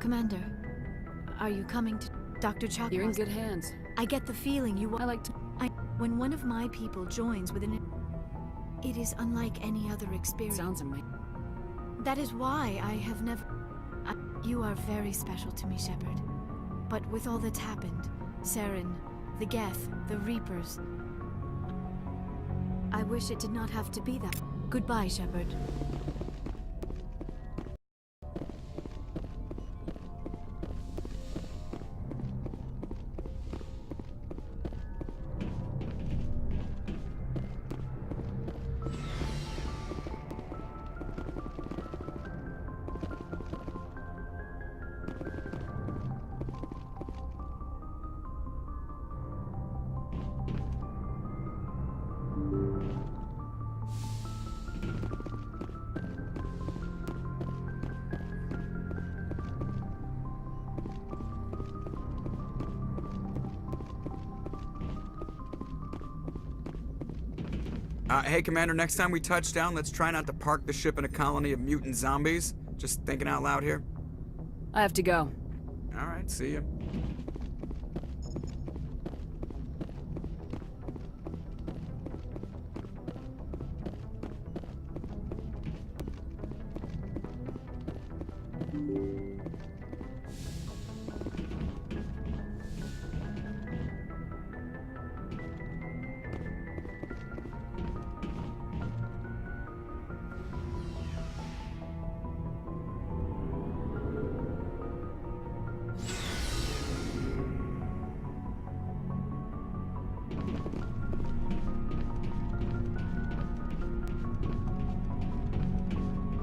Commander, are you coming to Dr. Chakwas? You're in good hands. I get the feeling you... I like to... When one of my people joins with an... It is unlike any other experience. Sounds amazing. That is why I have never... You are very special to me, Shepard. But with all that's happened, Saren, the Geth, the Reapers... I wish it did not have to be that. Goodbye, Shepard. Hey, Commander, next time we touch down, let's try not to park the ship in a colony of mutant zombies. Just thinking out loud here. I have to go. All right, see ya.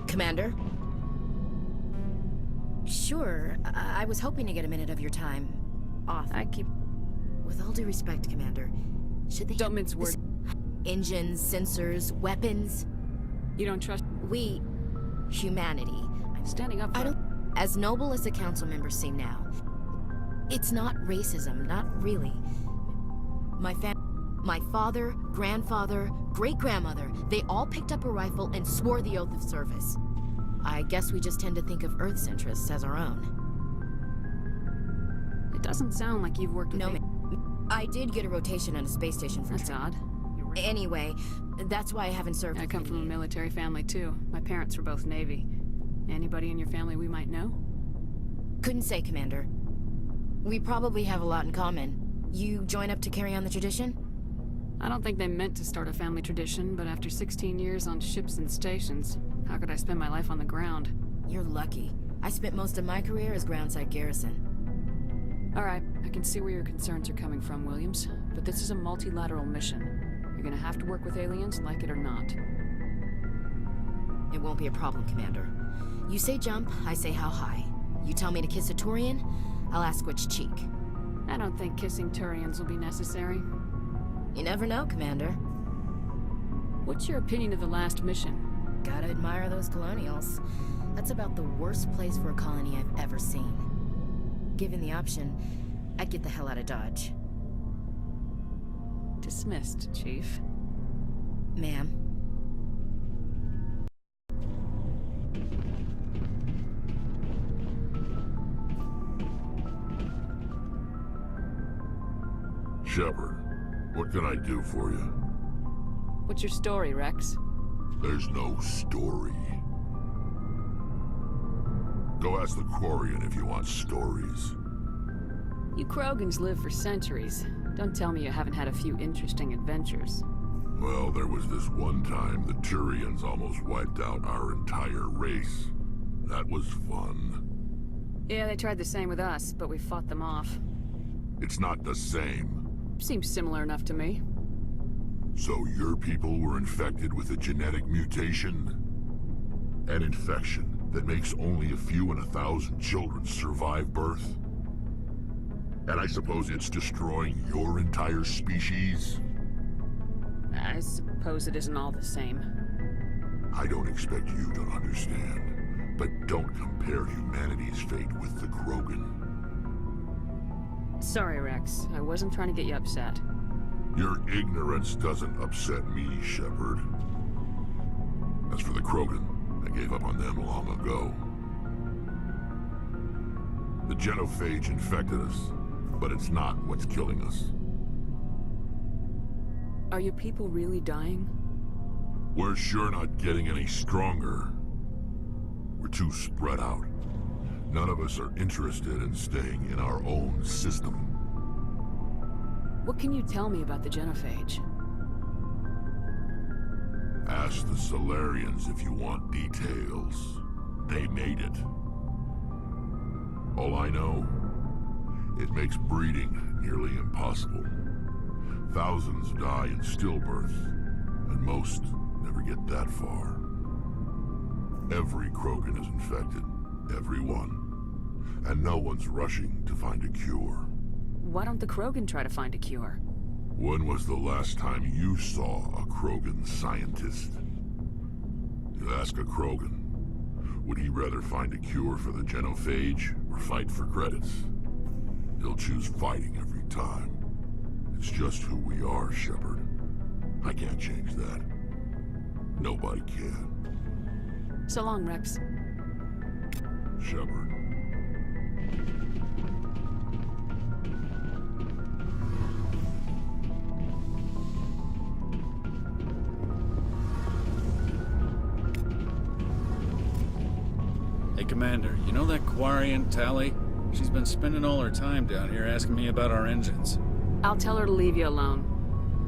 Commander? Sure, I was hoping to get a minute of your time off. With all due respect, Commander, should they... Don't mince words. Engines, sensors, weapons... You don't trust... We... humanity... I'm standing up for... I don't... As noble as the council members seem now, it's not racism, not really. My father, grandfather, great-grandmother, they all picked up a rifle and swore the oath of service. I guess we just tend to think of Earth's interests as our own. It doesn't sound like you've worked with... No, I did get a rotation on a space station for... That's odd. Anyway, that's why I haven't served... I come from a military family, too. My parents were both Navy. Anybody in your family we might know? Couldn't say, Commander. We probably have a lot in common. You join up to carry on the tradition? I don't think they meant to start a family tradition, but after 16 years on ships and stations, how could I spend my life on the ground? You're lucky. I spent most of my career as groundside garrison. All right, I can see where your concerns are coming from, Williams, but this is a multilateral mission. You're gonna have to work with aliens, like it or not. It won't be a problem, Commander. You say jump, I say how high. You tell me to kiss a Turian, I'll ask which cheek. I don't think kissing Turians will be necessary. You never know, Commander. What's your opinion of the last mission? Gotta admire those colonials. That's about the worst place for a colony I've ever seen. Given the option, I'd get the hell out of Dodge. Dismissed, Chief. Ma'am. Shepard, what can I do for you? What's your story, Rex? There's no story. Go ask the Quarian if you want stories. You Krogans live for centuries. Don't tell me you haven't had a few interesting adventures. Well, there was this one time the Turians almost wiped out our entire race. That was fun. Yeah, they tried the same with us, but we fought them off. It's not the same. Seems similar enough to me. So your people were infected with a genetic mutation? An infection that makes only a few in 1,000 children survive birth? And I suppose it's destroying your entire species? I suppose it isn't all the same. I don't expect you to understand, but don't compare humanity's fate with the Krogan. Sorry, Rex. I wasn't trying to get you upset. Your ignorance doesn't upset me, Shepard. As for the Krogan, I gave up on them long ago. The genophage infected us, but it's not what's killing us. Are your people really dying? We're sure not getting any stronger. We're too spread out. None of us are interested in staying in our own system. What can you tell me about the genophage? Ask the Solarians if you want details. They made it. All I know, it makes breeding nearly impossible. Thousands die in stillbirth, and most never get that far. Every Krogan is infected. Every one. And no one's rushing to find a cure. Why don't the Krogan try to find a cure? When was the last time you saw a Krogan scientist? You ask a Krogan, would he rather find a cure for the genophage or fight for credits? He'll choose fighting every time. It's just who we are, Shepard. I can't change that. Nobody can. So long, Rex. Shepard. Hey, Commander, you know that Quarian, Tally? She's been spending all her time down here asking me about our engines. I'll tell her to leave you alone.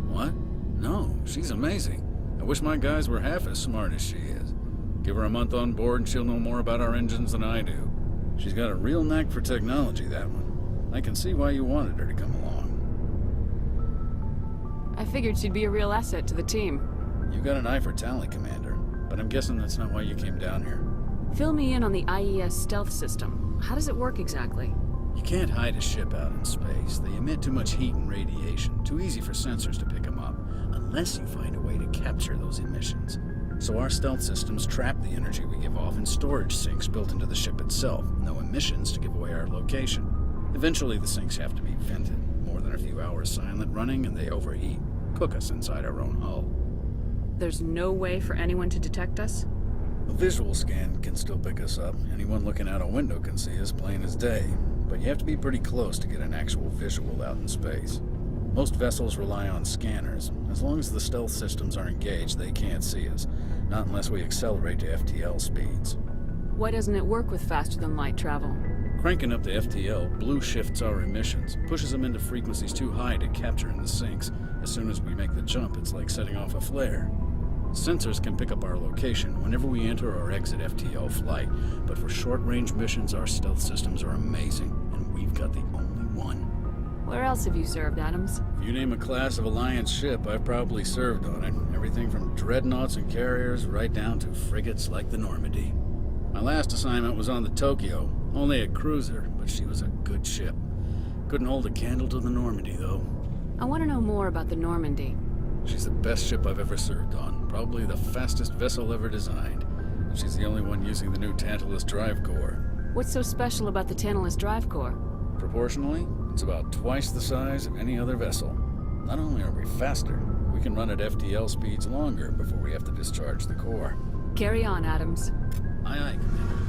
What? No, she's amazing. I wish my guys were half as smart as she is. Give her a month on board and she'll know more about our engines than I do. She's got a real knack for technology, that one. I can see why you wanted her to come along. I figured she'd be a real asset to the team. You got an eye for Tally, Commander, but I'm guessing that's not why you came down here. Fill me in on the IES stealth system. How does it work exactly? You can't hide a ship out in space. They emit too much heat and radiation. Too easy for sensors to pick them up, unless you find a way to capture those emissions. So our stealth systems trap the energy we give off in storage sinks built into the ship itself. No emissions to give away our location. Eventually the sinks have to be vented. More than a few hours silent running and they overheat. Cook us inside our own hull. There's no way for anyone to detect us? A visual scan can still pick us up. Anyone looking out a window can see us plain as day. But you have to be pretty close to get an actual visual out in space. Most vessels rely on scanners. As long as the stealth systems are engaged, they can't see us. Not unless we accelerate to FTL speeds. Why doesn't it work with faster-than-light travel? Cranking up the FTL blue shifts our emissions, pushes them into frequencies too high to capture in the sinks. As soon as we make the jump, it's like setting off a flare. Sensors can pick up our location whenever we enter or exit FTL flight, but for short-range missions, our stealth systems are amazing, and we've got the only one. Where else have you served, Adams? If you name a class of Alliance ship, I've probably served on it. Everything from dreadnoughts and carriers right down to frigates like the Normandy. My last assignment was on the Tokyo, only a cruiser, but she was a good ship. Couldn't hold a candle to the Normandy, though. I want to know more about the Normandy. She's the best ship I've ever served on, probably the fastest vessel ever designed. And she's the only one using the new Tantalus drive core. What's so special about the Tantalus drive core? Proportionally, it's about twice the size of any other vessel. Not only are we faster, we can run at FTL speeds longer before we have to discharge the core. Carry on, Adams. Aye, aye, Commander.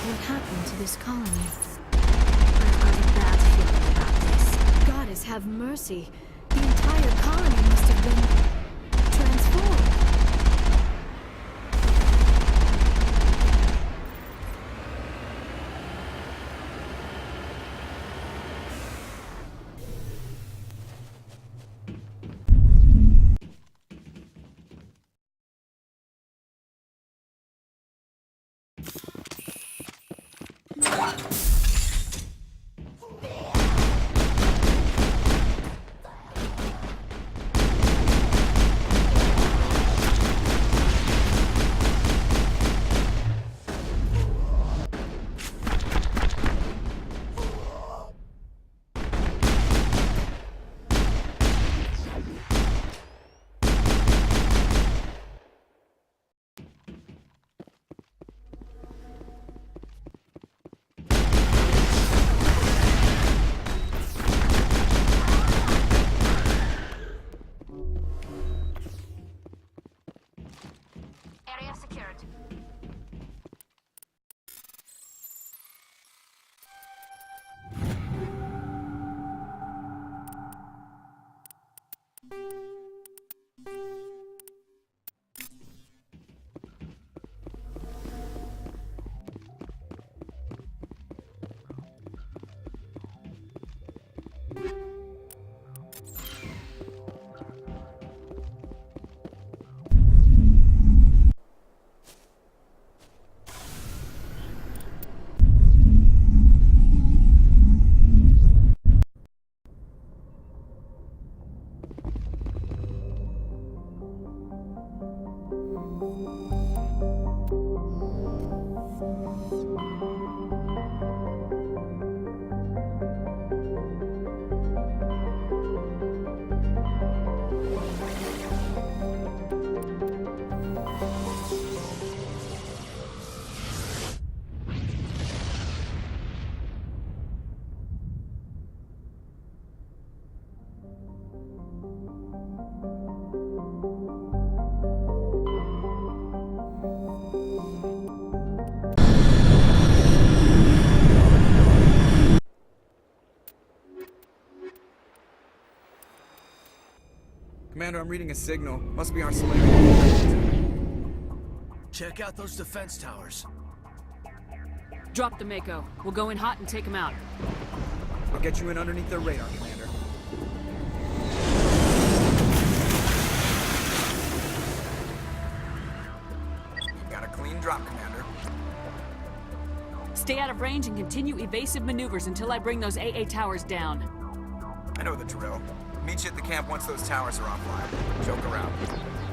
What happened to this colony? I've got a bad feeling about this. Goddess have mercy. The entire colony must have been transformed. Area secured. Commander, I'm reading a signal. Must be our Solarian. Check out those defense towers. Drop the Mako. We'll go in hot and take them out. I'll get you in underneath their radar, Commander. Got a clean drop, Commander. Stay out of range and continue evasive maneuvers until I bring those AA towers down. I know the drill. Meet you at the camp once those towers are offline. Joke around.